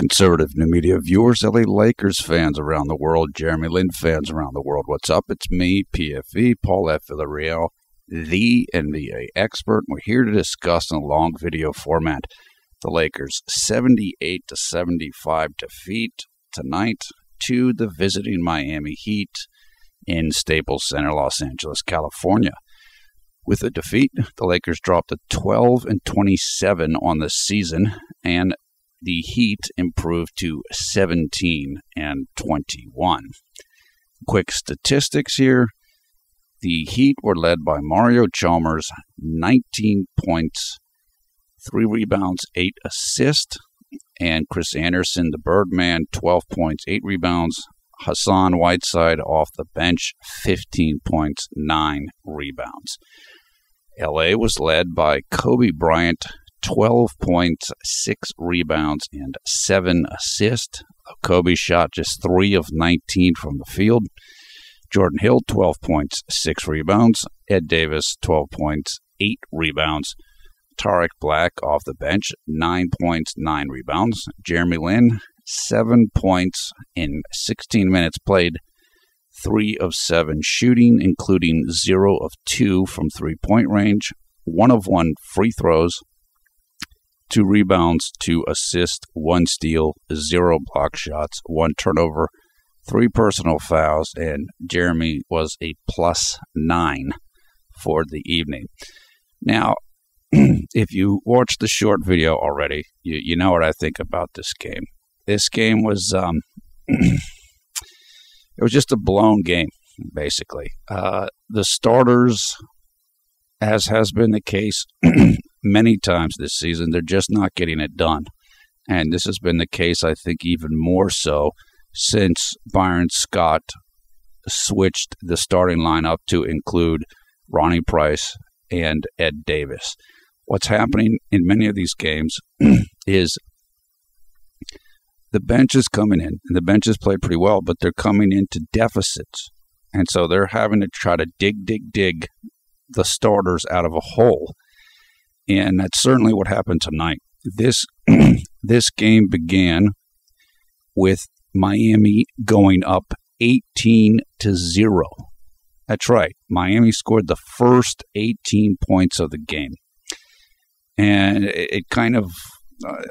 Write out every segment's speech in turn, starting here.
Conservative new media viewers, LA Lakers fans around the world, Jeremy Lin fans around the world. What's up? It's me, PFE, Paul F. Villarreal, the NBA expert. We're here to discuss in a long video format the Lakers' 78-75 defeat tonight to the visiting Miami Heat in Staples Center, Los Angeles, California. With the defeat, the Lakers dropped to 12-27 on the season, and the Heat improved to 17-21. Quick statistics here. The Heat were led by Mario Chalmers, 19 points, 3 rebounds, 8 assists, and Chris Anderson, the Birdman, 12 points, 8 rebounds. Hassan Whiteside off the bench, 15 points, 9 rebounds. LA was led by Kobe Bryant, 12 points, 6 rebounds, and 7 assists. Kobe shot just 3 of 19 from the field. Jordan Hill, 12 points, 6 rebounds. Ed Davis, 12 points, 8 rebounds. Tariq Black off the bench, 9 points, 9 rebounds. Jeremy Lin, 7 points in 16 minutes played, 3 of 7 shooting, including 0 of 2 from three-point range, 1 of 1 free throws, 2 rebounds, 2 assists, 1 steal, 0 block shots, 1 turnover, 3 personal fouls, and Jeremy was a +9 for the evening. Now, if you watched the short video already, you know what I think about this game. This game was it was just a blown game, basically. The starters, as has been the case many times this season, they're just not getting it done. And this has been the case, I think, even more so since Byron Scott switched the starting lineup to include Ronnie Price and Ed Davis. What's happening in many of these games is the bench is coming in, and the benches play pretty well, but they're coming into deficits. And so they're having to try to dig the starters out of a hole. And that's certainly what happened tonight. This game began with Miami going up 18-0. That's right. Miami scored the first 18 points of the game. And it kind of,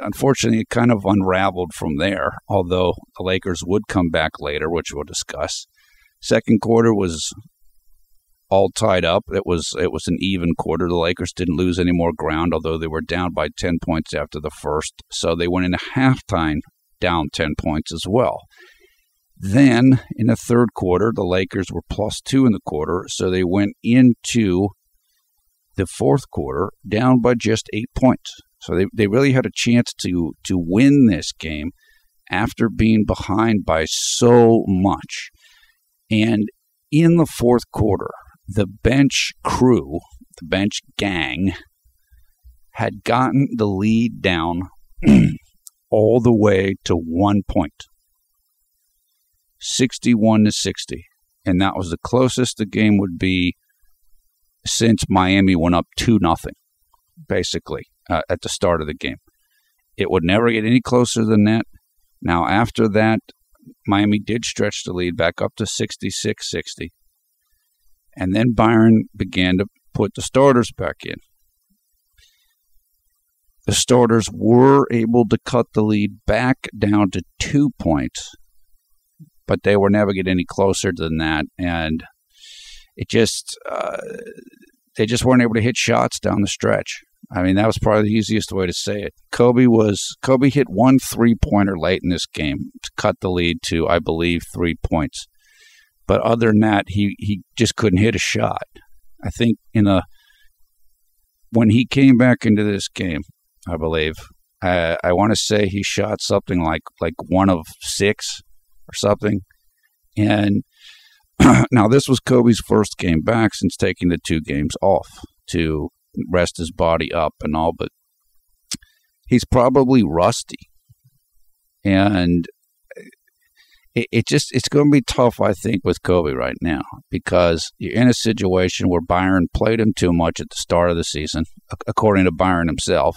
unfortunately, it kind of unraveled from there, although the Lakers would come back later, which we'll discuss. Second quarter was all tied up. It was an even quarter. The Lakers didn't lose any more ground, although they were down by 10 points after the first. So they went into halftime down 10 points as well. Then, in the third quarter, the Lakers were +2 in the quarter, so they went into the fourth quarter down by just 8 points. So they really had a chance to win this game after being behind by so much. And in the fourth quarter, the bench crew, the bench gang, had gotten the lead down all the way to 1 point, 61-60. And that was the closest the game would be since Miami went up 2-0, basically, at the start of the game. It would never get any closer than that. Now, after that, Miami did stretch the lead back up to 66-60. And then Byron began to put the starters back in. The starters were able to cut the lead back down to 2 points, but they were never getting any closer than that. And it just, they just weren't able to hit shots down the stretch. I mean, that was probably the easiest way to say it. Kobe hit 1 3-pointer late in this game to cut the lead to, I believe, 3 points. But other than that, he just couldn't hit a shot. I think when he came back into this game, I believe, I want to say he shot something like 1 of 6 or something. And now this was Kobe's first game back since taking the 2 games off to rest his body up and all, but he's probably rusty. And it's going to be tough, I think, with Kobe right now, because you're in a situation where Byron played him too much at the start of the season, according to Byron himself.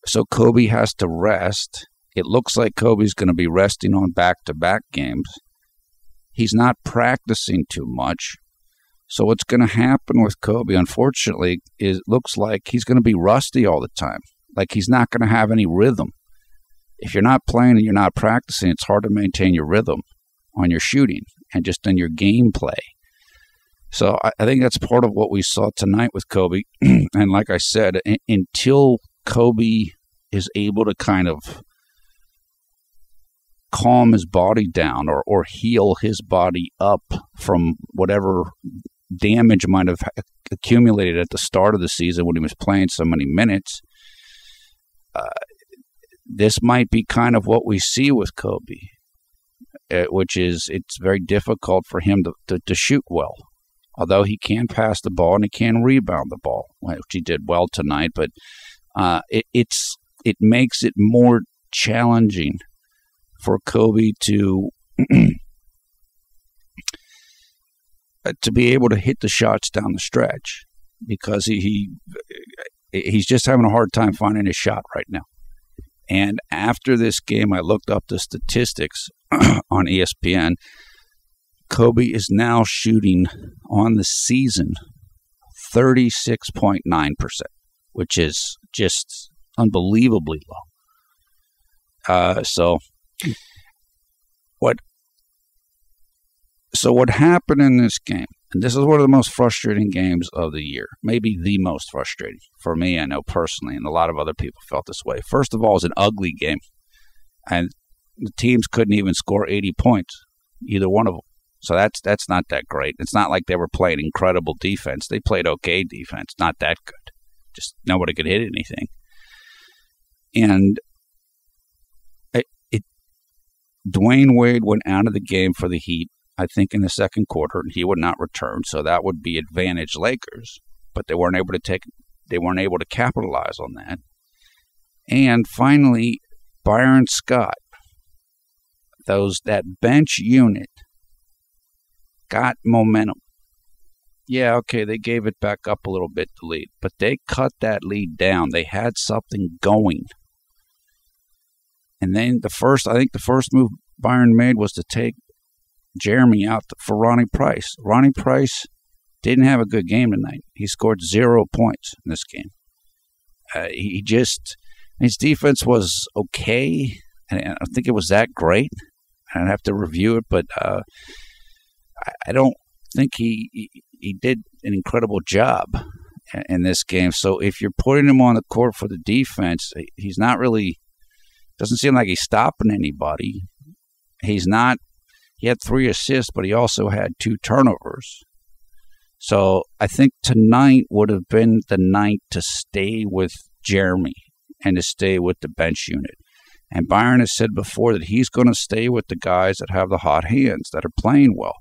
So Kobe has to rest, It looks like Kobe's going to be resting on back-to-back games. He's not practicing too much. So what's going to happen with Kobe, unfortunately, is it looks like he's going to be rusty all the time. Like he's not going to have any rhythm. If you're not playing and you're not practicing, it's hard to maintain your rhythm on your shooting and just in your gameplay. So I think that's part of what we saw tonight with Kobe. And like I said, until Kobe is able to kind of calm his body down or heal his body up from whatever damage might have accumulated at the start of the season when he was playing so many minutes, this might be kind of what we see with Kobe, which is it's very difficult for him to shoot well. Although he can pass the ball and he can rebound the ball, which he did well tonight, but it makes it more challenging for Kobe to be able to hit the shots down the stretch because he's just having a hard time finding his shot right now. And after this game, I looked up the statistics on ESPN. Kobe is now shooting on the season 36.9%, which is just unbelievably low. So what happened in this game, and this is one of the most frustrating games of the year, maybe the most frustrating for me, I know personally, and a lot of other people felt this way. First of all, it was an ugly game, and the teams couldn't even score 80 points, either one of them. So that's not that great. It's not like they were playing incredible defense. They played okay defense, not that good. Just nobody could hit anything. And Dwayne Wade went out of the game for the Heat, I think, in the second quarter, and he would not return. So that would be advantage Lakers, but they weren't able to capitalize on that. And finally, Byron Scott, that bench unit got momentum. Yeah, okay, they gave it back up a little bit, the lead, but they cut that lead down. They had something going. And then the first move Byron made was to take Jeremy out for Ronnie Price. Ronnie Price didn't have a good game tonight. He scored 0 points in this game. His defense was okay. And I don't think it was that great. I'd have to review it, but I don't think he did an incredible job in this game. So if you're putting him on the court for the defense, he's not really, doesn't seem like he's stopping anybody. He had 3 assists, but he also had 2 turnovers. So I think tonight would have been the night to stay with Jeremy and to stay with the bench unit. And Byron has said before that he's going to stay with the guys that have the hot hands, that are playing well.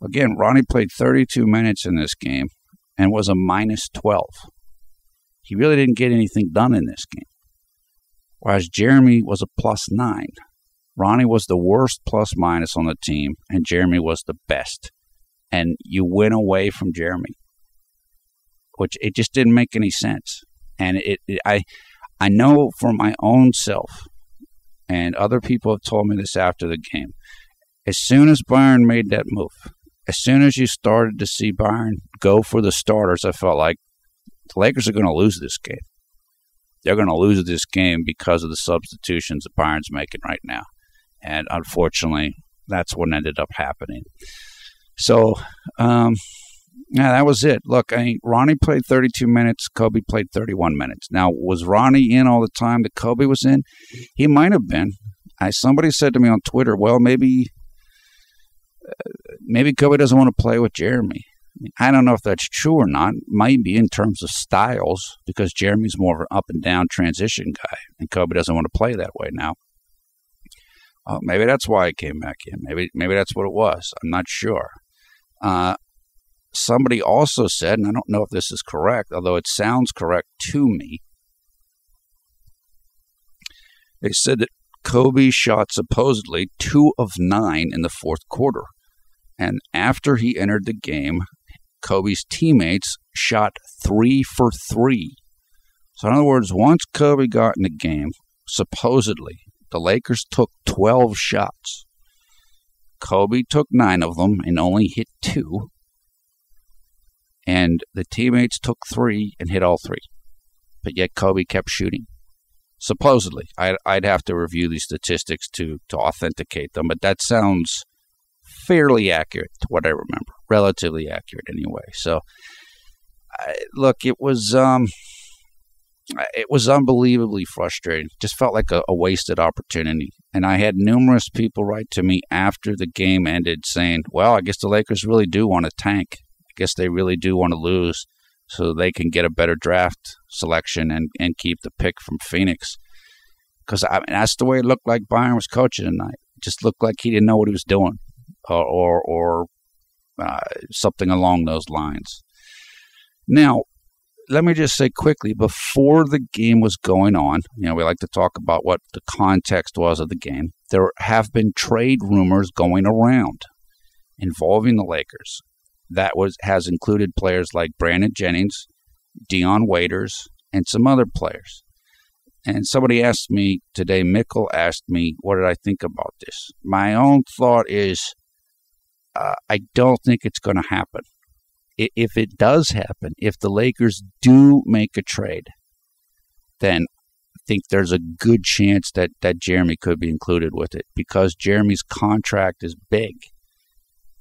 Again, Ronnie played 32 minutes in this game and was a -12. He really didn't get anything done in this game. Whereas Jeremy was a +9. Ronnie was the worst plus-minus on the team, and Jeremy was the best. And you went away from Jeremy, which it just didn't make any sense. And I know for my own self, and other people have told me this after the game, as soon as Byron made that move, as soon as you started to see Byron go for the starters, I felt like the Lakers are going to lose this game. They're going to lose this game because of the substitutions that Byron's making right now. And unfortunately, that's what ended up happening. So, that was it. Look, Ronnie played 32 minutes. Kobe played 31 minutes. Now, was Ronnie in all the time that Kobe was in? He might have been. Somebody said to me on Twitter, well, maybe Kobe doesn't want to play with Jeremy. I don't know if that's true or not. Maybe in terms of styles, because Jeremy's more of an up-and-down transition guy, and Kobe doesn't want to play that way now. Maybe that's why he came back in. Maybe that's what it was. I'm not sure. Somebody also said, and I don't know if this is correct, although it sounds correct to me, they said that Kobe shot supposedly 2 of 9 in the fourth quarter. And after he entered the game, Kobe's teammates shot 3 for 3. So in other words, once Kobe got in the game, supposedly, The Lakers took 12 shots. Kobe took 9 of them and only hit 2. And the teammates took 3 and hit all 3. But yet Kobe kept shooting. Supposedly. I'd have to review these statistics to authenticate them, but that sounds fairly accurate to what I remember. Relatively accurate anyway. So, look, it was unbelievably frustrating. Just felt like a wasted opportunity. And I had numerous people write to me after the game ended saying, well, I guess the Lakers really do want to tank. I guess they really do want to lose so they can get a better draft selection and keep the pick from Phoenix. Because that's the way it looked like Byron was coaching tonight. It just looked like he didn't know what he was doing or something along those lines. Now, let me just say quickly, before the game was going on, we like to talk about what the context was of the game. There have been trade rumors going around involving the Lakers. That has included players like Brandon Jennings, Dion Waiters, and some other players. And somebody asked me today, Mikkel asked me, what did I think about this? My own thought is, I don't think it's going to happen. If it does happen, if the Lakers do make a trade, then I think there's a good chance that Jeremy could be included with it because Jeremy's contract is big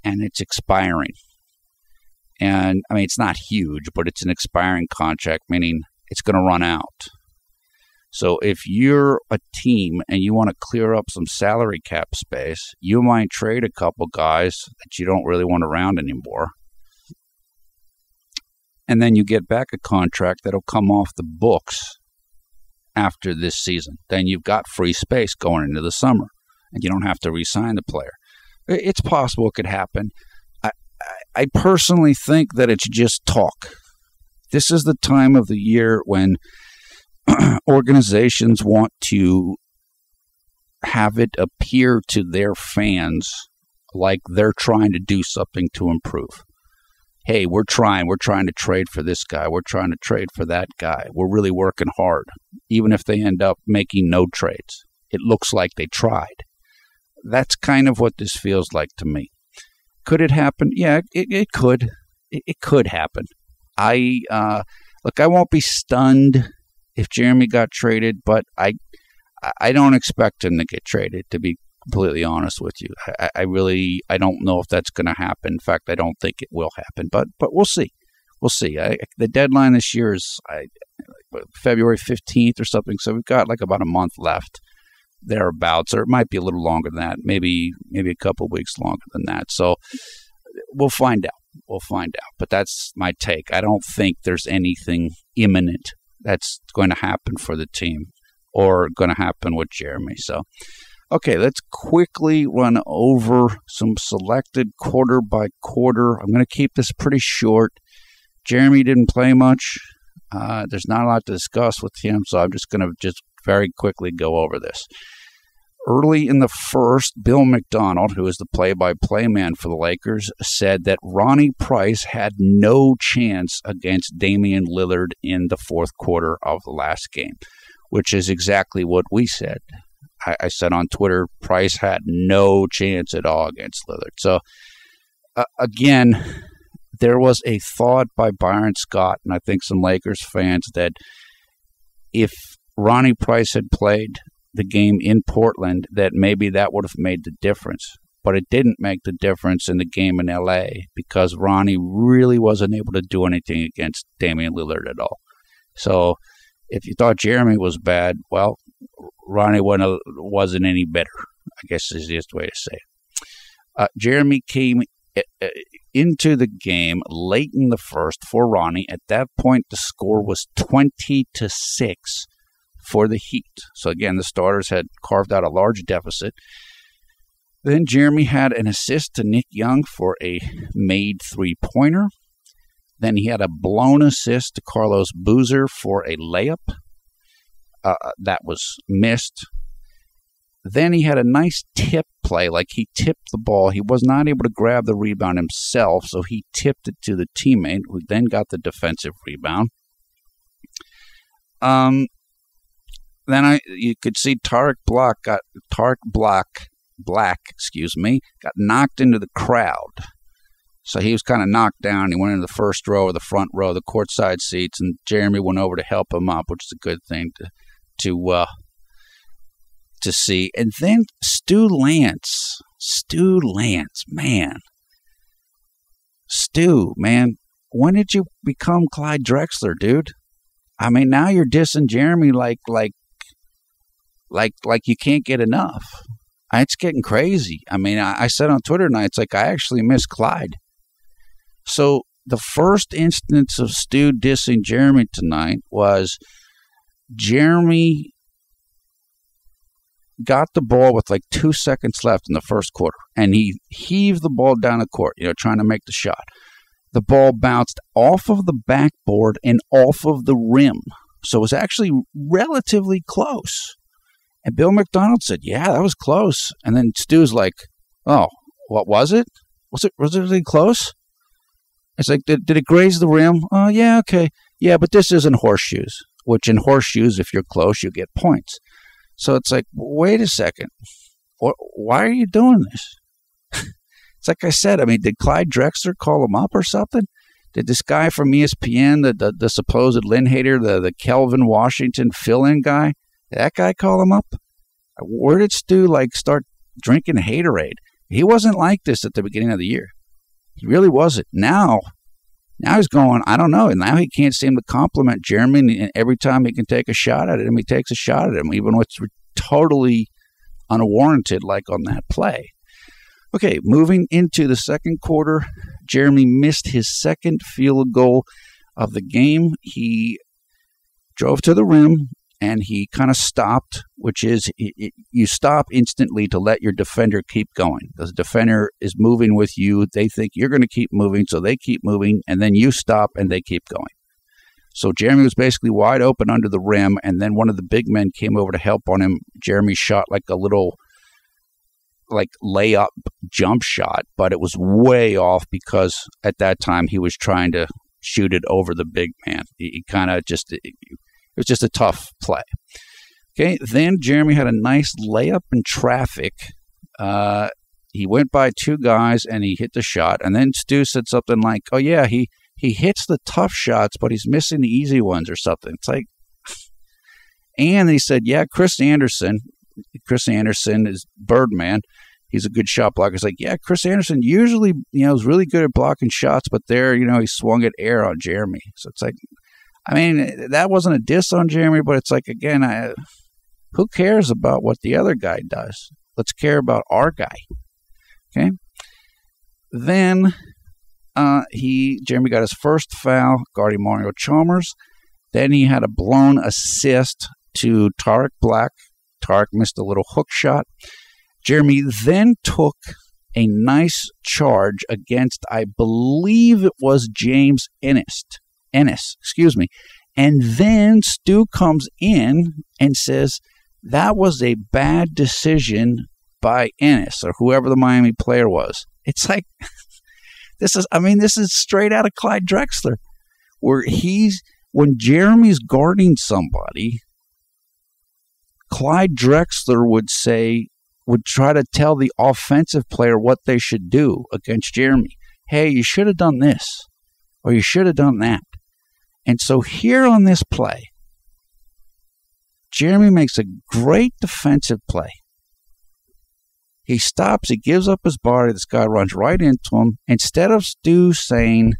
and it's expiring. And, I mean, it's not huge, but it's an expiring contract, meaning it's going to run out. So if you're a team and you want to clear up some salary cap space, you might trade a couple guys that you don't really want around anymore. And then you get back a contract that'll come off the books after this season. Then you've got free space going into the summer, and you don't have to re-sign the player. It's possible it could happen. I personally think that it's just talk. This is the time of the year when organizations want to have it appear to their fans like they're trying to do something to improve. Hey, we're trying to trade for this guy. We're trying to trade for that guy. We're really working hard. Even if they end up making no trades, it looks like they tried. That's kind of what this feels like to me. Could it happen? Yeah, it could. It could happen. I won't be stunned if Jeremy got traded, but I don't expect him to get traded, to be completely honest with you. I don't know if that's going to happen. In fact, I don't think it will happen, but we'll see. We'll see. The deadline this year is February 15th or something, so we've got like about a month left thereabouts, or it might be a little longer than that, maybe a couple of weeks longer than that. So we'll find out. But that's my take. I don't think there's anything imminent that's going to happen for the team or going to happen with Jeremy. So, okay, let's quickly run over some selected quarter by quarter. I'm going to keep this pretty short. Jeremy didn't play much. There's not a lot to discuss with him, so I'm just going to very quickly go over this. Early in the first, Bill McDonald, who is the play-by-play man for the Lakers, said that Ronnie Price had no chance against Damian Lillard in the fourth quarter of the last game, which is exactly what we said. I said on Twitter, Price had no chance at all against Lillard. So, again, there was a thought by Byron Scott, and I think some Lakers fans, that if Ronnie Price had played the game in Portland, that maybe that would have made the difference. But it didn't make the difference in the game in L.A. because Ronnie really wasn't able to do anything against Damian Lillard at all. So if you thought Jeremy was bad, well, Ronnie wasn't any better, I guess is the easiest way to say it. Jeremy came into the game late in the first for Ronnie. At that point, the score was 20-6 for the Heat. So again, the starters had carved out a large deficit. Then Jeremy had an assist to Nick Young for a made three-pointer. Then he had a blown assist to Carlos Boozer for a layup. That was missed. Then he had a nice tip play, like he tipped the ball. He was not able to grab the rebound himself, so he tipped it to the teammate, who then got the defensive rebound. then you could see Tarek Black got knocked into the crowd. So he was kind of knocked down. He went into the first row or the front row, the courtside seats, and Jeremy went over to help him up, which is a good thing to see. And then Stu Lance, man. Stu, man, when did you become Clyde Drexler, dude? I mean, now you're dissing Jeremy like you can't get enough. It's getting crazy. I mean, I said on Twitter tonight, it's like I actually miss Clyde. So the first instance of Stu dissing Jeremy tonight was Jeremy got the ball with like 2 seconds left in the first quarter, and he heaved the ball down the court, trying to make the shot. The ball bounced off of the backboard and off of the rim. So it was actually relatively close. And Bill McDonald said, yeah, that was close. And then Stu's like, oh, what was it? Was it really close? It's like, did it graze the rim? Oh, yeah, okay. Yeah, but this isn't horseshoes, which in horseshoes, if you're close, you get points. So it's like, wait a second. Why are you doing this? It's like I said, I mean, did Clyde Drexler call him up or something? Did this guy from ESPN, the supposed Lin hater, the Kelvin Washington fill-in guy, did that guy call him up? Where did Stu start drinking Haterade? He wasn't like this at the beginning of the year. He really wasn't. Now he's going, I don't know. And now he can't seem to compliment Jeremy. And every time he can take a shot at him, he takes a shot at him, even when it's totally unwarranted, like on that play. Okay, moving into the second quarter, Jeremy missed his second field goal of the game. He drove to the rim, and he kind of stopped, which is you stop instantly to let your defender keep going. The defender is moving with you. They think you're going to keep moving, so they keep moving, and then you stop, and they keep going. So Jeremy was basically wide open under the rim, and then one of the big men came over to help on him. Jeremy shot like a little layup jump shot, but it was way off because at that time he was trying to shoot it over the big man. He kind of just... It was just a tough play. Okay, then Jeremy had a nice layup in traffic. He went by two guys and he hit the shot. And then Stu said something like, oh, yeah, he hits the tough shots, but he's missing the easy ones or something. It's like, and he said, yeah, Chris Anderson is Birdman. He's a good shot blocker. It's like, yeah, Chris Anderson usually, is really good at blocking shots, but there, he swung at air on Jeremy. So it's like, I mean, that wasn't a diss on Jeremy, but it's like, again, who cares about what the other guy does? Let's care about our guy. Okay. Then Jeremy got his first foul guarding Mario Chalmers. Then he had a blown assist to Tarek Black. Tarek missed a little hook shot. Jeremy then took a nice charge against, I believe it was James Ennis. And then Stu comes in and says that was a bad decision by Ennis or whoever the Miami player was. It's like, this is straight out of Clyde Drexler, where when Jeremy's guarding somebody, Clyde Drexler would try to tell the offensive player what they should do against Jeremy. Hey, you should have done this, or you should have done that. And so here on this play, Jeremy makes a great defensive play. He stops, he gives up his body, this guy runs right into him. Instead of Stu saying,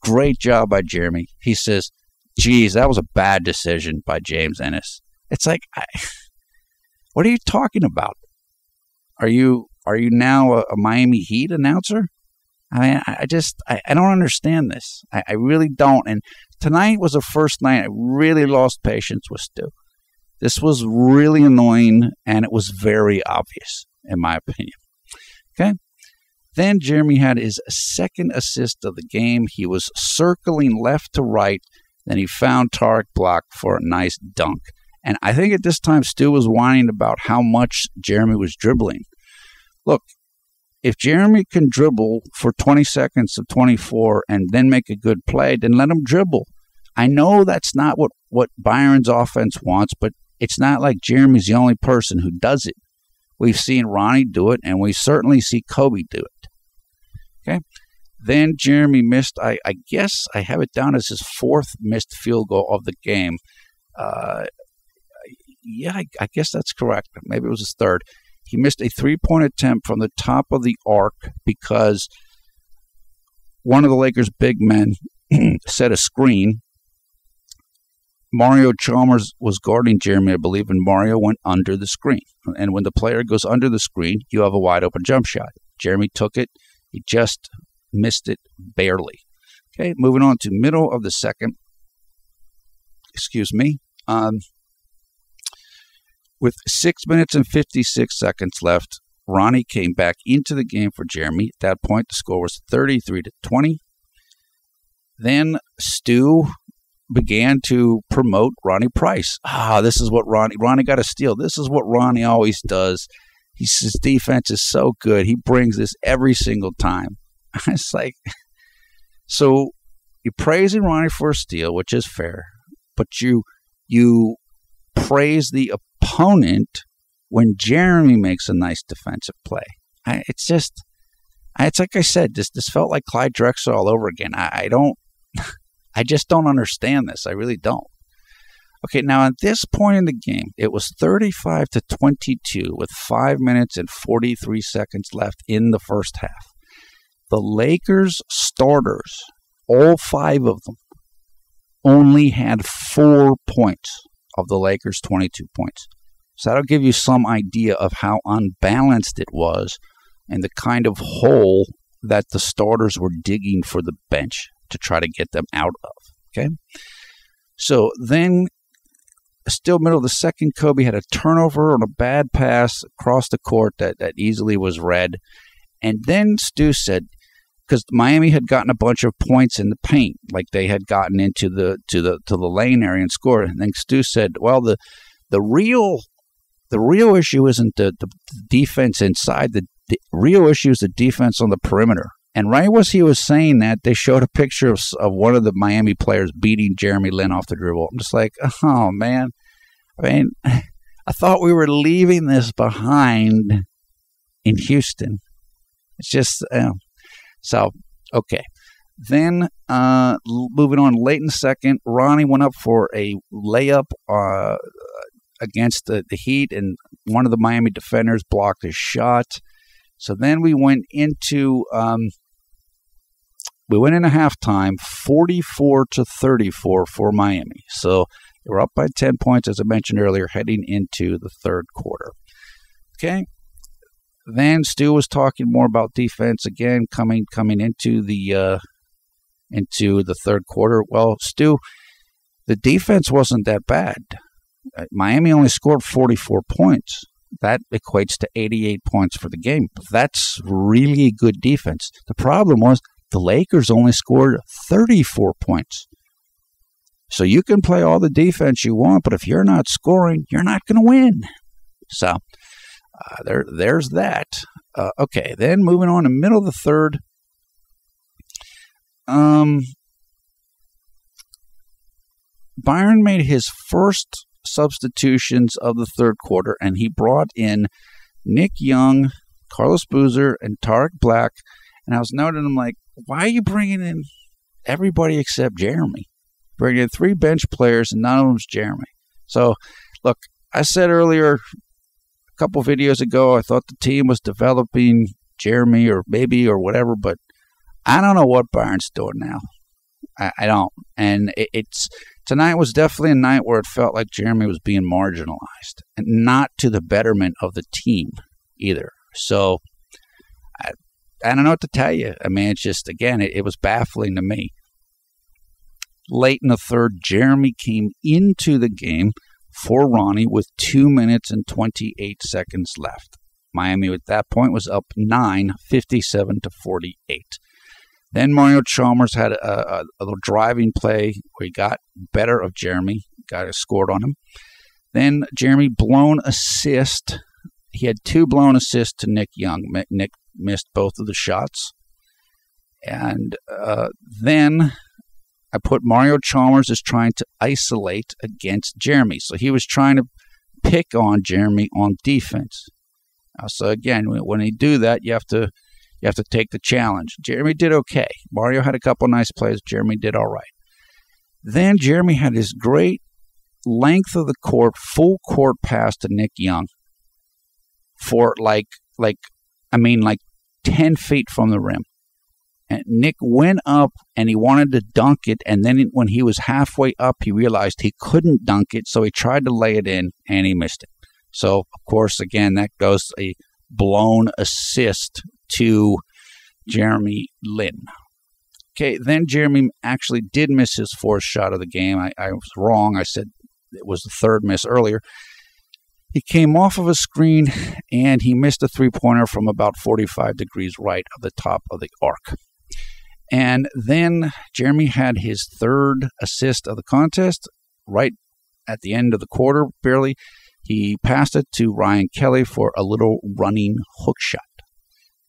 great job by Jeremy, he says, geez, that was a bad decision by James Ennis. It's like, what are you talking about? Are you now a Miami Heat announcer? I mean, I don't understand this. I really don't. And tonight was the first night I really lost patience with Stu. This was really annoying, and it was very obvious, in my opinion. Okay? Then Jeremy had his second assist of the game. He was circling left to right. Then he found Tarek Black for a nice dunk. And I think at this time, Stu was whining about how much Jeremy was dribbling. Look, if Jeremy can dribble for 20 seconds to 24 and then make a good play, then let him dribble. I know that's not what Byron's offense wants, but it's not like Jeremy's the only person who does it. We've seen Ronnie do it, and we certainly see Kobe do it. Okay. Then Jeremy missed, I guess I have it down as his fourth missed field goal of the game. Yeah, I guess that's correct. Maybe it was his third. He missed a three-point attempt from the top of the arc because one of the Lakers' big men set a screen. Mario Chalmers was guarding Jeremy, I believe, and Mario went under the screen. And when the player goes under the screen, you have a wide-open jump shot. Jeremy took it. He just missed it barely. Okay, moving on to middle of the second. Excuse me. With 6 minutes and 56 seconds left, Ronnie came back into the game for Jeremy. At that point, the score was 33-20. Then Stu began to promote Ronnie Price. This is what Ronnie got a steal. This is what Ronnie always does. His defense is so good. He brings this every single time. It's like, so you're praising Ronnie for a steal, which is fair, but you praise the opponent when Jeremy makes a nice defensive play. It's like I said, this felt like Clyde Drexler all over again. I just don't understand this. I really don't. Okay, now at this point in the game, it was 35-22 with 5 minutes and 43 seconds left in the first half. The Lakers starters, all 5 of them, only had 4 points of the Lakers' 22 points. So that'll give you some idea of how unbalanced it was and the kind of hole that the starters were digging for the bench to try to get them out of. Okay? So then, still middle of the second, Kobe had a turnover on a bad pass across the court that easily was read. And then Stu said, because Miami had gotten a bunch of points in the paint, like they had gotten into the lane area and scored. And then Stu said, well, the real issue isn't the defense inside. The real issue is the defense on the perimeter. And right as he was saying that, they showed a picture of one of the Miami players beating Jeremy Lin off the dribble. I'm just like, oh, man. I mean, I thought we were leaving this behind in Houston. It's just, so, okay. Then, moving on late in the second, Ronnie went up for a layup against the Heat, and one of the Miami defenders blocked his shot. So then we went into halftime 44-34 for Miami. So they were up by 10 points, as I mentioned earlier, heading into the third quarter. Okay. Then Stu was talking more about defense again, coming into the third quarter. Well, Stu, the defense wasn't that bad. Miami only scored 44 points. That equates to 88 points for the game. That's really good defense. The problem was the Lakers only scored 34 points. So you can play all the defense you want, but if you're not scoring, you're not going to win. So there's that. Okay, then moving on to middle of the third. Byron made his first substitutions of the third quarter, and he brought in Nick Young, Carlos Boozer, and Tarek Black. And I was noting, I'm like, why are you bringing in everybody except Jeremy? Bringing in 3 bench players, and none of them's Jeremy. So, look, I said earlier, a couple videos ago, I thought the team was developing Jeremy or whatever, but I don't know what Byron's doing now. I don't. And tonight was definitely a night where it felt like Jeremy was being marginalized, and not to the betterment of the team either. So I don't know what to tell you. I mean, it's just, again, it was baffling to me. Late in the third, Jeremy came into the game for Ronnie with 2 minutes and 28 seconds left. Miami at that point was up 9, 57-48. Then Mario Chalmers had a little driving play where he got better of Jeremy, scored on him. Then Jeremy blown assist. He had 2 blown assists to Nick Young. Nick missed both of the shots. And then I put Mario Chalmers as trying to isolate against Jeremy. So he was trying to pick on Jeremy on defense. So again, when they do that, you have to take the challenge. Jeremy did okay. Mario had a couple nice plays. Jeremy did all right. Then Jeremy had this great length of the court, full court pass to Nick Young for like 10 feet from the rim. And Nick went up and he wanted to dunk it, and then when he was halfway up, he realized he couldn't dunk it, so he tried to lay it in, and he missed it. So, of course, again, that goes a blown assist to Jeremy Lin. Okay, then Jeremy actually did miss his fourth shot of the game. I was wrong. I said it was the third miss earlier. He came off of a screen, and he missed a three-pointer from about 45 degrees right of the top of the arc. And then Jeremy had his third assist of the contest right at the end of the quarter, barely. He passed it to Ryan Kelly for a little running hook shot.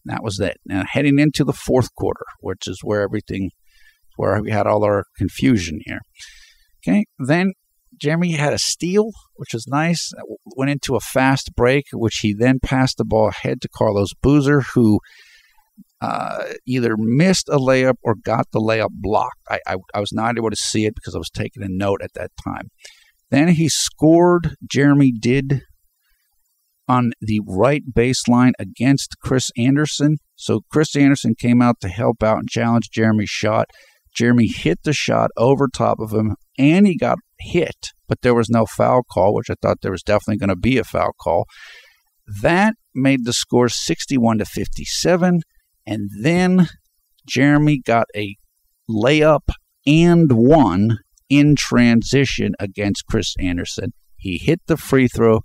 That was that. Now, heading into the fourth quarter, which is where we had all our confusion here. Okay, then Jeremy had a steal, which was nice. Went into a fast break, which he then passed the ball ahead to Carlos Boozer, who either missed a layup or got the layup blocked. I was not able to see it because I was taking a note at that time. Then he scored, Jeremy did, on the right baseline against Chris Anderson. So Chris Anderson came out to help out and challenge Jeremy's shot. Jeremy hit the shot over top of him, and he got hit, but there was no foul call, which I thought there was definitely going to be a foul call. That made the score 61-57, and then Jeremy got a layup and one in transition against Chris Anderson. He hit the free throw.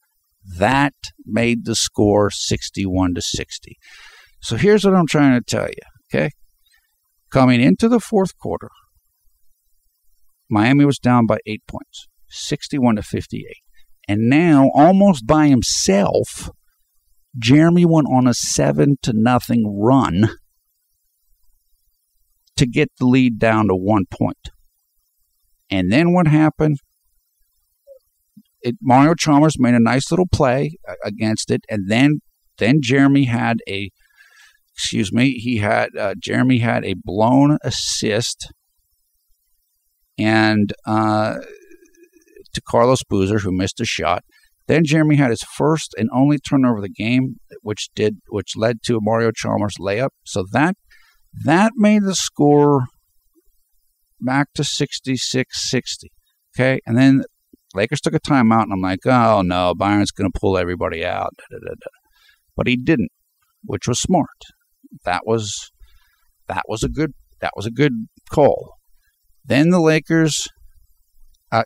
That made the score 61-60. So here's what I'm trying to tell you, okay? Coming into the fourth quarter, Miami was down by 8 points, 61-58. And now, almost by himself, Jeremy went on a 7-0 run to get the lead down to 1 point. And then what happened? Mario Chalmers made a nice little play against it, and then Jeremy had Jeremy had a blown assist and to Carlos Boozer, who missed a shot. Then Jeremy had his first and only turnover of the game, which led to a Mario Chalmers layup. So that made the score back to 66-60. Okay, and then Lakers took a timeout, and I'm like, oh no, Byron's going to pull everybody out. But he didn't, which was smart. That was a good call. Then the Lakers,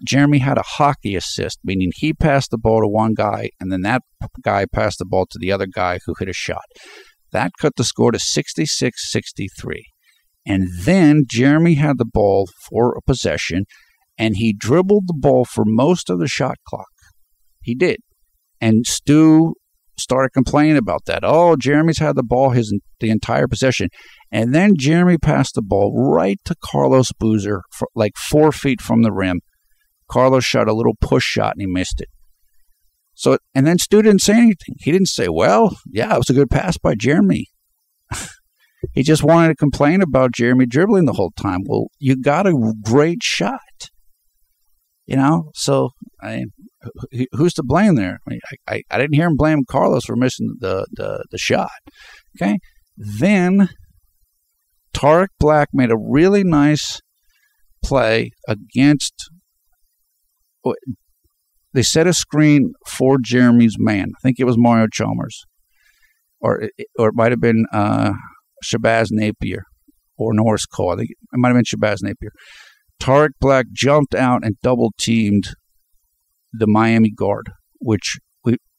Jeremy had a hockey assist, meaning he passed the ball to one guy, and then that guy passed the ball to the other guy who hit a shot. That cut the score to 66-63. And then Jeremy had the ball for a possession, and he dribbled the ball for most of the shot clock. He did. And Stu started complaining about that. Oh, Jeremy's had the ball the entire possession. And then Jeremy passed the ball right to Carlos Boozer, like 4 feet from the rim. Carlos shot a little push shot, and he missed it. So, and then Stu didn't say anything. He didn't say, well, yeah, it was a good pass by Jeremy. He just wanted to complain about Jeremy dribbling the whole time. Well, you got a great shot. So who's to blame there? I didn't hear him blame Carlos for missing the shot. Okay. Then Tarek Black made a really nice play against. They set a screen for Jeremy's man. I think it was Mario Chalmers, or it might have been Shabazz Napier or Norris Cole. I think it might have been Shabazz Napier. Tarek Black jumped out and double-teamed the Miami guard, which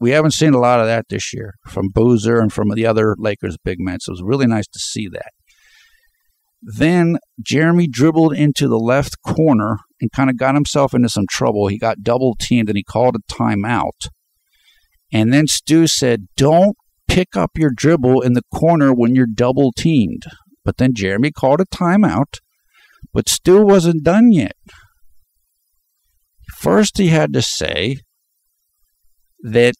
we haven't seen a lot of that this year from Boozer and from the other Lakers big men, so it was really nice to see that. Then Jeremy dribbled into the left corner and kind of got himself into some trouble. He got double-teamed, and he called a timeout. And then Stu said, don't pick up your dribble in the corner when you're double-teamed. But then Jeremy called a timeout. But Stu wasn't done yet. First, he had to say that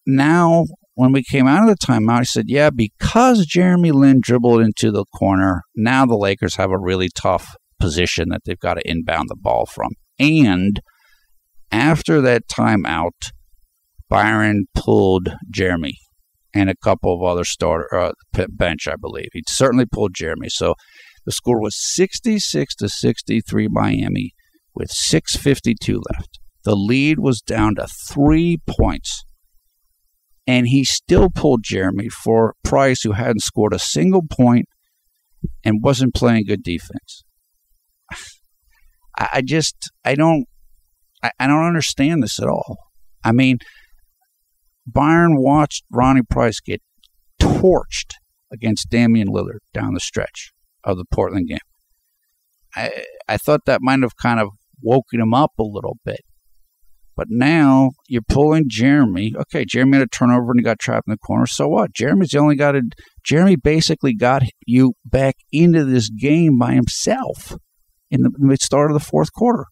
now when we came out of the timeout, he said, yeah, because Jeremy Lin dribbled into the corner, now the Lakers have a really tough position that they've got to inbound the ball from. And after that timeout, Byron pulled Jeremy and a couple of other bench, I believe. He certainly pulled Jeremy. So the score was 66-63 Miami with 6:52 left. The lead was down to 3 points. And he still pulled Jeremy for Price, who hadn't scored a single point and wasn't playing good defense. I don't understand this at all. I mean, Byron watched Ronnie Price get torched against Damian Lillard down the stretch of the Portland game. I thought that might have kind of woken him up a little bit. But now you're pulling Jeremy. Okay, Jeremy had a turnover and he got trapped in the corner. So what? Jeremy basically got you back into this game by himself in the mid-start of the fourth quarter.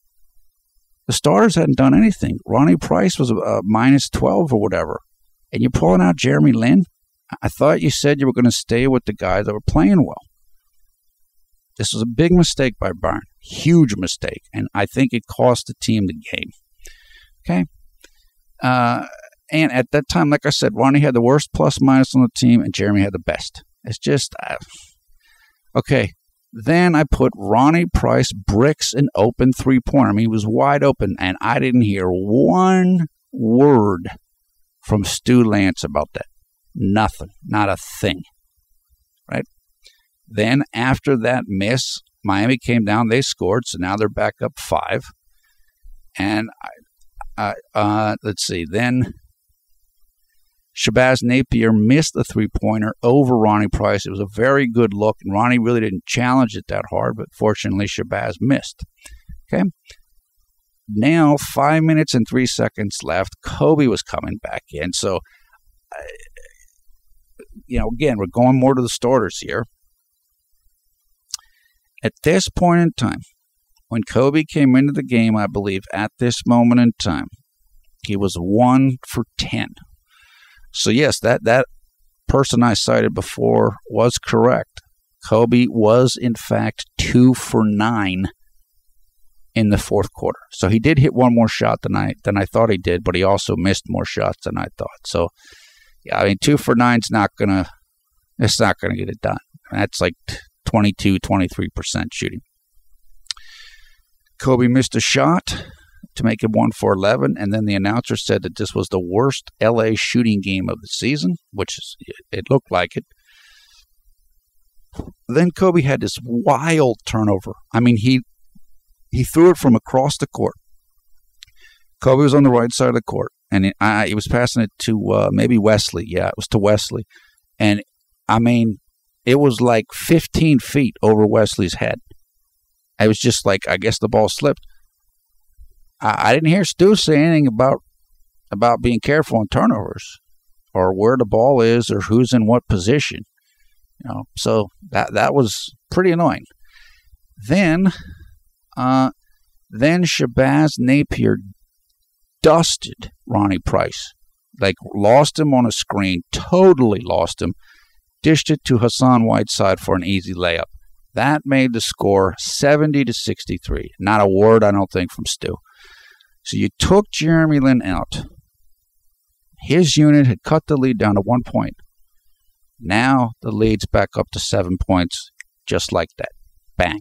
The starters hadn't done anything. Ronnie Price was minus 12 or whatever. And you're pulling out Jeremy Lin? I thought you said you were going to stay with the guys that were playing well. This was a big mistake by Byron. Huge mistake. And I think it cost the team the game. Okay? And at that time, like I said, Ronnie had the worst plus-minus on the team, and Jeremy had the best. It's just... okay. Then I put Ronnie Price bricks an open three-pointer. I mean, he was wide open, and I didn't hear one word from Stu Lance about that. Nothing. Not a thing. Right? Then after that miss, Miami came down. They scored, so now they're back up 5. And let's see. Then Shabazz Napier missed the three-pointer over Ronnie Price. It was a very good look, and Ronnie really didn't challenge it that hard, but fortunately Shabazz missed. Okay? Now, 5 minutes and 3 seconds left. Kobe was coming back in. So, again, we're going more to the starters here. At this point in time, when Kobe came into the game, I believe at this moment in time, he was 1 for 10. So, yes, that person I cited before was correct. Kobe was, in fact, 2 for 9 in the fourth quarter. So he did hit one more shot than I thought he did, but he also missed more shots than I thought. So, yeah, I mean, 2 for 9 is not going to get it done. That's like 22, 23% shooting. Kobe missed a shot to make it 1 for 11, and then the announcer said that this was the worst LA shooting game of the season, which it looked like it. Then Kobe had this wild turnover. I mean, he threw it from across the court. Kobe was on the right side of the court, and he was passing it to maybe Wesley. Yeah, it was to Wesley. And, I mean, it was like 15 feet over Wesley's head. I was just like, I guess the ball slipped. I didn't hear Stu say anything about being careful on turnovers or where the ball is or who's in what position. So that was pretty annoying. Then Shabazz Napier dusted Ronnie Price, like lost him on a screen, totally lost him, dished it to Hassan Whiteside for an easy layup. That made the score 70-63. Not a word, I don't think, from Stu. So you took Jeremy Lin out. His unit had cut the lead down to 1 point. Now the lead's back up to 7 points, just like that. Bang.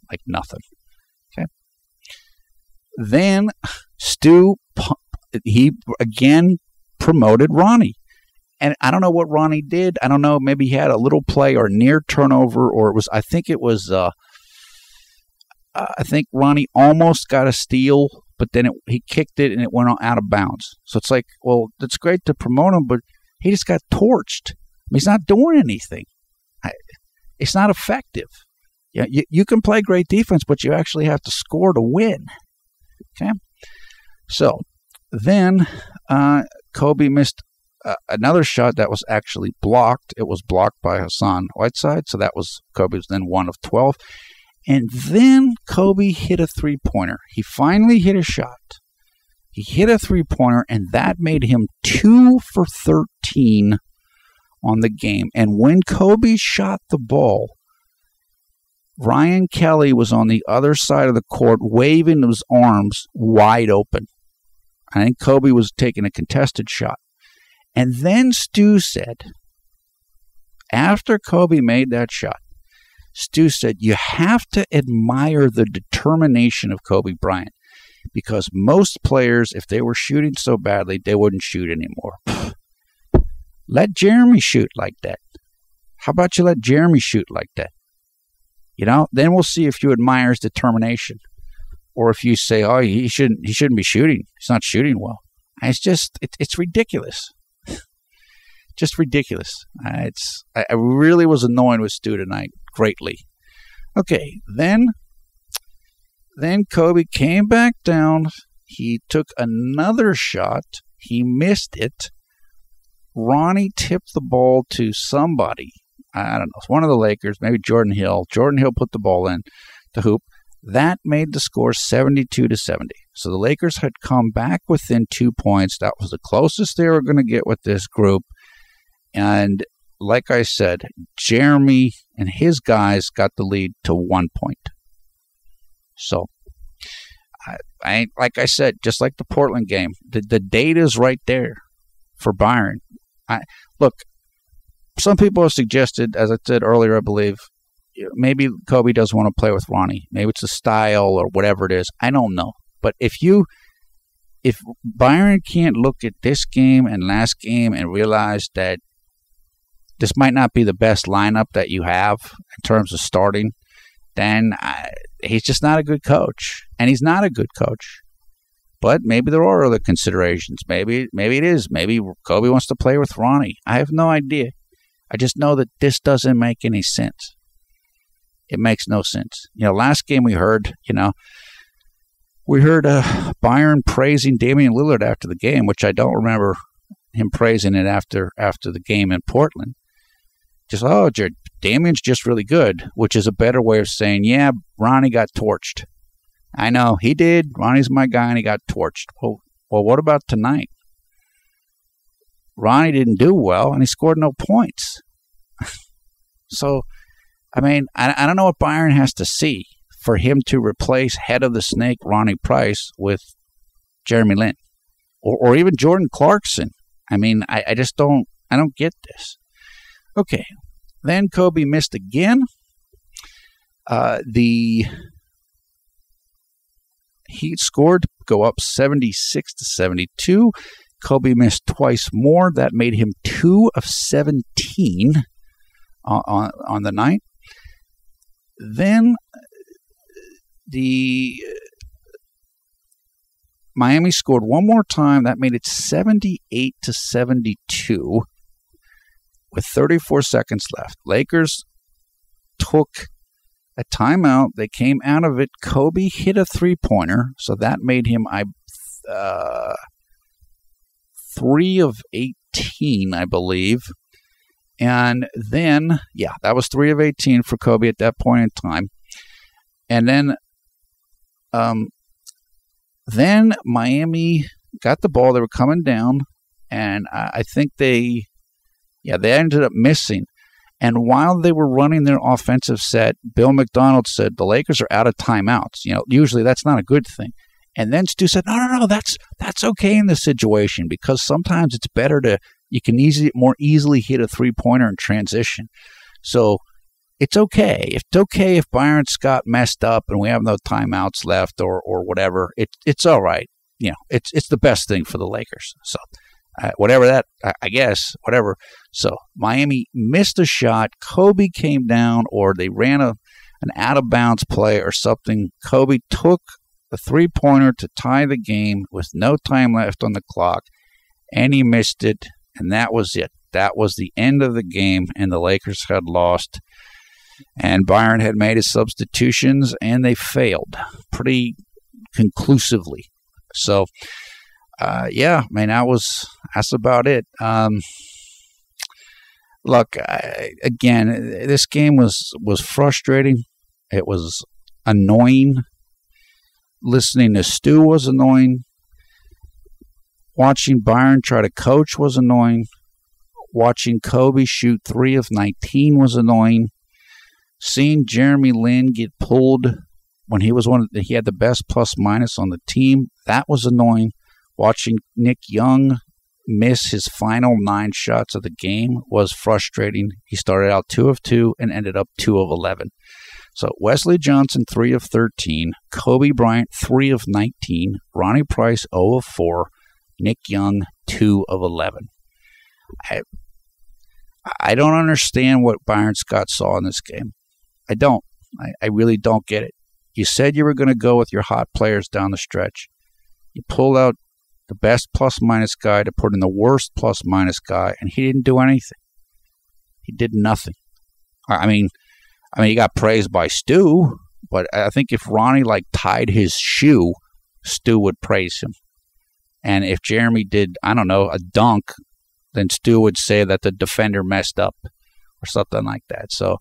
Like nothing. Okay. Then Stu, he again promoted Ronnie. And I don't know what Ronnie did. I don't know. Maybe he had a little play or near turnover, or I think Ronnie almost got a steal, but then he kicked it and it went out of bounds. So it's like, well, that's great to promote him, but he just got torched. He's not doing anything. It's not effective. Yeah, you can play great defense, but you actually have to score to win. Okay? So then Kobe missed another shot that was actually blocked. It was blocked by Hassan Whiteside, so that was Kobe's then 1 of 12. And then Kobe hit a three-pointer. He finally hit a shot. He hit a three-pointer, and that made him 2 for 13 on the game. And when Kobe shot the ball, Ryan Kelly was on the other side of the court waving his arms wide open. I think Kobe was taking a contested shot. And then Stu said, after Kobe made that shot, Stu said, you have to admire the determination of Kobe Bryant, because most players, if they were shooting so badly, they wouldn't shoot anymore. Let Jeremy shoot like that. How about you let Jeremy shoot like that? You know, then we'll see if you admire his determination, or if you say, oh, he shouldn't be shooting. He's not shooting well. It's ridiculous. Just ridiculous. I really was annoyed with Stu tonight, greatly. Okay, then Kobe came back down. He took another shot. He missed it. Ronnie tipped the ball to somebody. I don't know. It's one of the Lakers, maybe Jordan Hill. Jordan Hill put the ball in the hoop. That made the score 72-70. So the Lakers had come back within 2 points. That was the closest they were going to get with this group. And like I said, Jeremy and his guys got the lead to 1 point. So, I like I said, just like the Portland game, the data's right there for Byron. Look, some people have suggested, as I said earlier, I believe, maybe Kobe doesn't want to play with Ronnie. Maybe it's a style or whatever it is. I don't know. But if Byron can't look at this game and last game and realize that this might not be the best lineup that you have in terms of starting, then he's just not a good coach. And he's not a good coach. But maybe there are other considerations. Maybe it is. Maybe Kobe wants to play with Ronnie. I have no idea. I just know that this doesn't make any sense. It makes no sense. Last game we heard Byron praising Damian Lillard after the game, which I don't remember him praising it after the game in Portland. Just, Damian's just really good, which is a better way of saying, yeah, Ronnie got torched. I know, he did. Ronnie's my guy, and he got torched. Well, what about tonight? Ronnie didn't do well, and he scored no points. So, I mean, I don't know what Byron has to see for him to replace head of the snake Ronnie Price with Jeremy Lin or even Jordan Clarkson. I mean, I just don't get this. Okay, then Kobe missed again. The Heat scored, go up 76-72. Kobe missed twice more. That made him 2 of 17 on the night. Then the Miami scored one more time. That made it 78-72 with 34 seconds left. Lakers took a timeout. They came out of it. Kobe hit a three-pointer, so that made him 3 of 18, I believe. And then, that was 3 of 18 for Kobe at that point in time. And then Miami got the ball. They were coming down, and I think they ended up missing. And while they were running their offensive set, Bill McDonald said, the Lakers are out of timeouts. Usually that's not a good thing. And then Stu said, no, that's okay in this situation, because sometimes it's better you can more easily hit a three-pointer in transition. So it's okay. It's okay if Byron Scott messed up and we have no timeouts left or whatever. It's all right. It's the best thing for the Lakers. So whatever that, I guess, whatever. So Miami missed a shot. Kobe came down, or they ran an out-of-bounds play or something. Kobe took the three-pointer to tie the game with no time left on the clock, and he missed it, and that was it. That was the end of the game, and the Lakers had lost. And Byron had made his substitutions, and they failed pretty conclusively. So, that's about it. Look, again, this game was frustrating. It was annoying. Listening to Stu was annoying. Watching Byron try to coach was annoying. Watching Kobe shoot 3 of 19 was annoying. Seeing Jeremy Lin get pulled when he had the best plus minus on the team, that was annoying. Watching Nick Young miss his final 9 shots of the game was frustrating. He started out 2 of 2 and ended up 2 of 11. So Wesley Johnson, 3 of 13. Kobe Bryant, 3 of 19. Ronnie Price, 0 of 4. Nick Young, 2 of 11. I don't understand what Byron Scott saw in this game. I don't. I really don't get it. You said you were going to go with your hot players down the stretch. You pulled out the best plus-minus guy to put in the worst plus-minus guy, and he didn't do anything. He did nothing. I mean, he got praised by Stu, but I think if Ronnie tied his shoe, Stu would praise him. And if Jeremy did, I don't know, a dunk, then Stu would say that the defender messed up or something like that. So,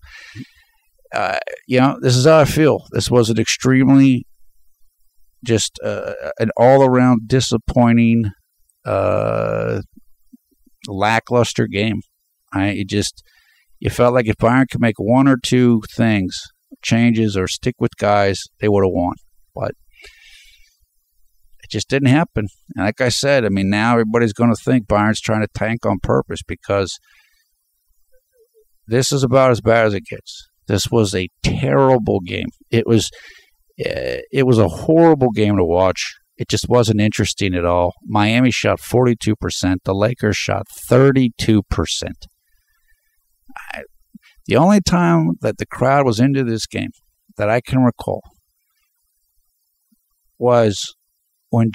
this is how I feel. This was an extremely just an all-around disappointing, lackluster game. You felt like if Byron could make 1 or 2 things, changes, or stick with guys, they would have won. But it just didn't happen. And like I said, now everybody's going to think Byron's trying to tank on purpose because this is about as bad as it gets. This was a terrible game. It was a horrible game to watch. It just wasn't interesting at all. Miami shot 42%. The Lakers shot 32%. The only time that the crowd was into this game that I can recall was when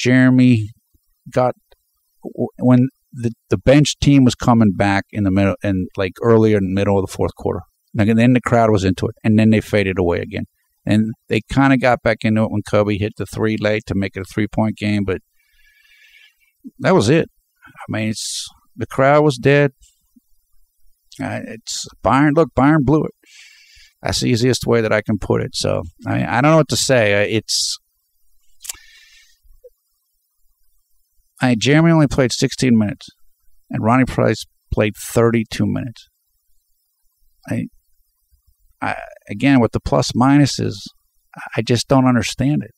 when the bench team was coming back in the middle and earlier in the middle of the fourth quarter. And then the crowd was into it, and then they faded away again. And they kind of got back into it when Kobe hit the 3 late to make it a 3-point game, but that was it. The crowd was dead. It's Byron. Look, Byron blew it. That's the easiest way that I can put it. So I don't know what to say. Jeremy only played 16 minutes, and Ronnie Price played 32 minutes. Again, with the plus minuses, I just don't understand it.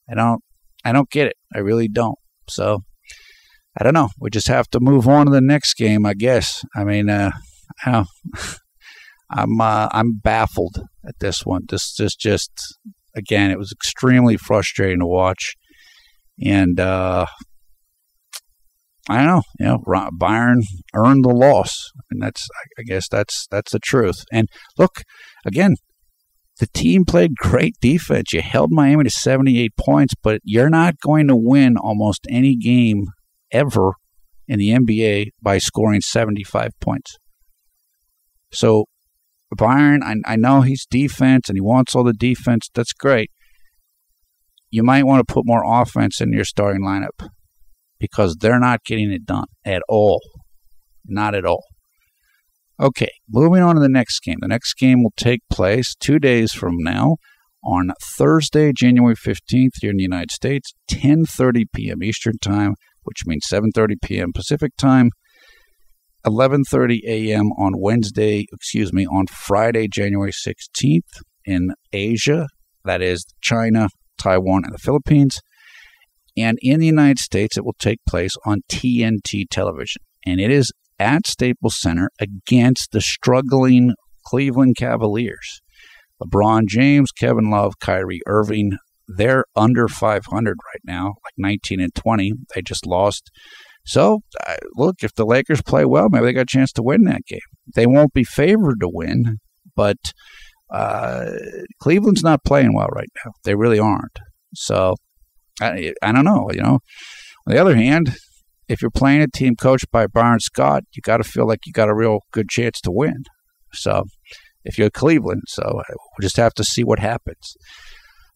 I don't get it. I really don't. So I don't know. We just have to move on to the next game, I guess. I'm baffled at this one. This just again, it was extremely frustrating to watch, and I don't know. Byron earned the loss, and I guess that's the truth. And look, again, the team played great defense. You held Miami to 78 points, but you're not going to win almost any game ever in the NBA by scoring 75 points. So Byron, I know he's defense and he wants all the defense. That's great. You might want to put more offense in your starting lineup because they're not getting it done at all. Not at all. Okay, moving on to the next game. The next game will take place 2 days from now on Thursday, January 15th here in the United States, 10:30 p.m. Eastern Time, which means 7:30 p.m. Pacific Time, 11:30 a.m. on Friday, January 16th in Asia, that is China, Taiwan, and the Philippines. And in the United States, it will take place on TNT television. And it is at Staples Center against the struggling Cleveland Cavaliers. LeBron James, Kevin Love, Kyrie Irving, they're under 500 right now, 19-20. They just lost. So, look, if the Lakers play well, maybe they got a chance to win that game. They won't be favored to win, but Cleveland's not playing well right now. They really aren't. So, I don't know. On the other hand, if you're playing a team coached by Byron Scott, you got to feel like you got a real good chance to win. So, if you're Cleveland, we'll just have to see what happens.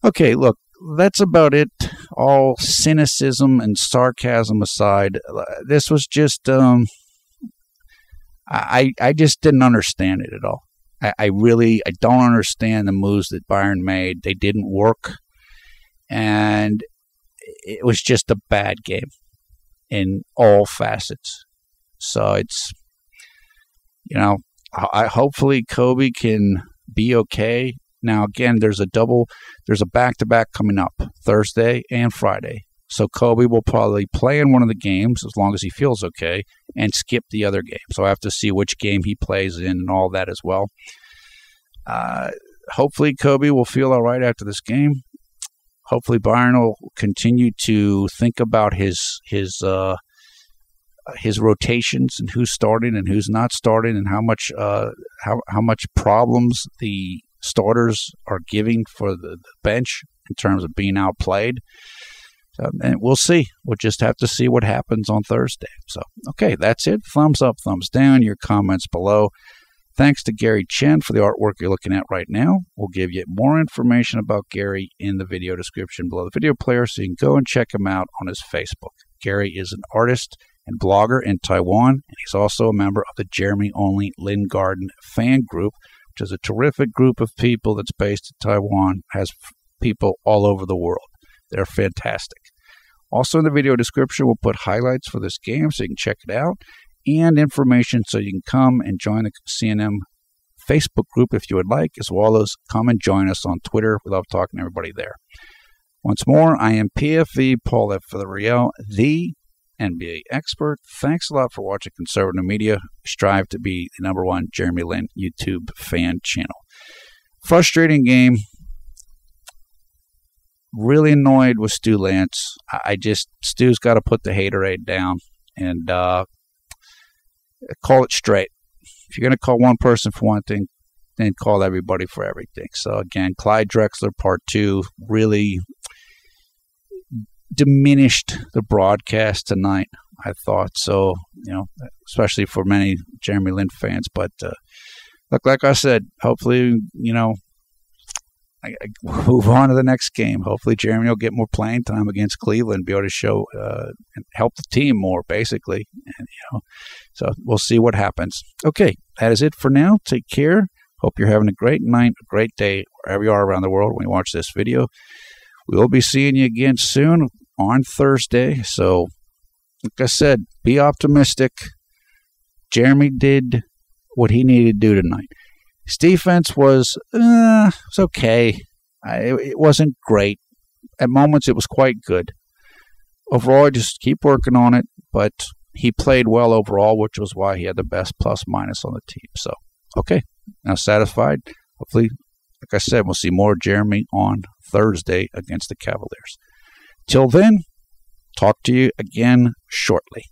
Okay, look, that's about it. All cynicism and sarcasm aside, this was just, I just didn't understand it at all. I don't understand the moves that Byron made. They didn't work, and it was just a bad game. in all facets. So it's, hopefully Kobe can be okay. Now, again, there's a back-to-back coming up Thursday and Friday. So Kobe will probably play in one of the games as long as he feels okay and skip the other game. So I have to see which game he plays in and all that as well. Hopefully Kobe will feel all right after this game. Hopefully Byron will continue to think about his rotations and who's starting and who's not starting and how much problems the starters are giving for the bench in terms of being outplayed. And we'll see. We'll just have to see what happens on Thursday. So, okay, that's it. Thumbs up, thumbs down, your comments below. Thanks to Gary Chen for the artwork you're looking at right now. We'll give you more information about Gary in the video description below the video player, so you can go and check him out on his Facebook. Gary is an artist and blogger in Taiwan, and he's also a member of the Jeremy Lin Garden fan group, which is a terrific group of people that's based in Taiwan, has people all over the world. They're fantastic. Also in the video description, we'll put highlights for this game so you can check it out, and information so you can come and join the CNM Facebook group if you would like, as well as come and join us on Twitter. We love talking to everybody there. Once more, I am PFV Paul F. Villarreal, the NBA expert. Thanks a lot for watching Conservative Media. We strive to be the #1 Jeremy Lin YouTube fan channel. Frustrating game. Really annoyed with Stu Lance. Stu's got to put the haterade down and call it straight. If you're going to call one person for one thing, then call everybody for everything. So again, Clyde Drexler Part 2 really diminished the broadcast tonight, I thought. So, especially for many Jeremy Lin fans. But like I said, hopefully, I move on to the next game. Hopefully Jeremy will get more playing time against Cleveland, be able to show and help the team more, basically. And, so we'll see what happens. Okay, that is it for now. Take care. Hope you're having a great night, a great day, wherever you are around the world when you watch this video. We will be seeing you again soon on Thursday. So, like I said, be optimistic. Jeremy did what he needed to do tonight. His defense was okay. It wasn't great. At moments, it was quite good. Overall, just keep working on it. But he played well overall, which was why he had the best plus-minus on the team. So, okay. Now satisfied. Hopefully, like I said, we'll see more Jeremy on Thursday against the Cavaliers. Till then, talk to you again shortly.